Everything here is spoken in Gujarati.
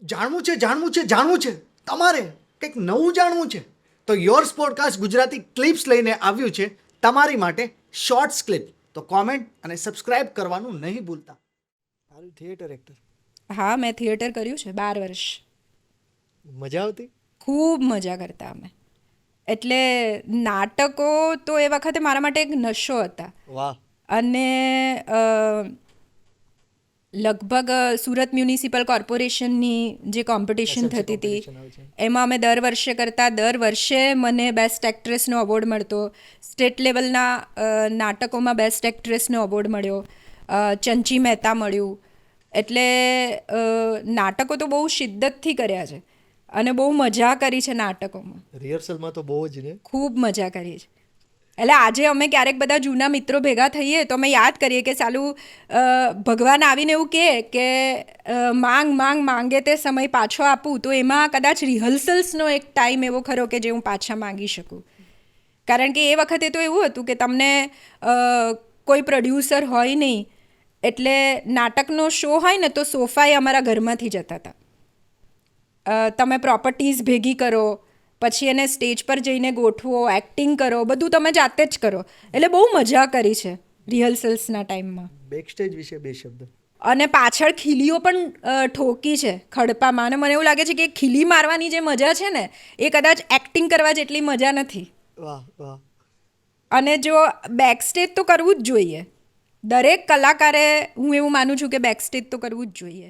જાણવું છે તમારે કંઈક નવું જાણવું છે તો યોર્સ પોડકાસ્ટ ગુજરાતી ક્લિપ્સ લઈને આવ્યું છે તમારી માટે શોર્ટ્સ ક્લિપ. તો કોમેન્ટ અને સબસ્ક્રાઇબ કરવાનું નહીં ભૂલતા. તારું થિયેટર એક્ટર હા, મેં થિયેટર કર્યું છે 12 વર્ષ. મજા આવતી? ખૂબ મજા કરતા અમે. એટલે નાટકો તો એ વખતે મારા માટે એક નશો હતા. વાહ. અને લગભગ સુરત મ્યુનિસિપલ કોર્પોરેશનની જે કોમ્પિટિશન થતી હતી એમાં અમે દર વર્ષે કરતા. દર વર્ષે મને બેસ્ટ એક્ટ્રેસનો એવોર્ડ મળતો. સ્ટેટ લેવલના નાટકોમાં બેસ્ટ એક્ટ્રેસનો એવોર્ડ મળ્યો. ચંચી મહેતા મળ્યું. એટલે નાટકો તો બહુ શિદ્દતથી કર્યા છે અને બહુ મજા કરી છે નાટકોમાં. રિહર્સલમાં તો બહુ જ ને. ખૂબ મજા કરી છે. એટલે આજે અમે ક્યારેક બધા જૂના મિત્રો ભેગા થઈએ તો અમે યાદ કરીએ કે સાલું ભગવાન આવીને એવું કહે કે માંગે તે સમય પાછો આપું, તો એમાં કદાચ રિહર્સલ્સનો એક ટાઈમ એવો ખરો કે જે હું પાછા માંગી શકું. કારણ કે એ વખતે તો એવું હતું કે તમને કોઈ પ્રોડ્યુસર હોય નહીં, એટલે નાટકનો શો હોય ને તો સોફાએ અમારા ઘરમાંથી જતા હતા. તમે પ્રોપર્ટીઝ ભેગી કરો, પછી એને સ્ટેજ પર જઈને ગોઠવો, એક્ટિંગ કરો, બધું તમે જાતે જ કરો. એટલે બહુ મજા કરી છે રિહર્સલ્સના ટાઈમમાં. બેકસ્ટેજ વિશે બે શબ્દ. અને પાછળ ખીલીઓ પણ ઠોકી છે ખડપામાં. અને મને એવું લાગે છે કે ખીલી મારવાની જે મજા છે ને એ કદાચ એક્ટિંગ કરવા જેટલી મજા નથી. વાહ વાહ. અને જો બેકસ્ટેજ તો કરવું જ જોઈએ. દરેક કલાકારે, હું એવું માનું છું કે બેકસ્ટેજ તો કરવું જ જોઈએ.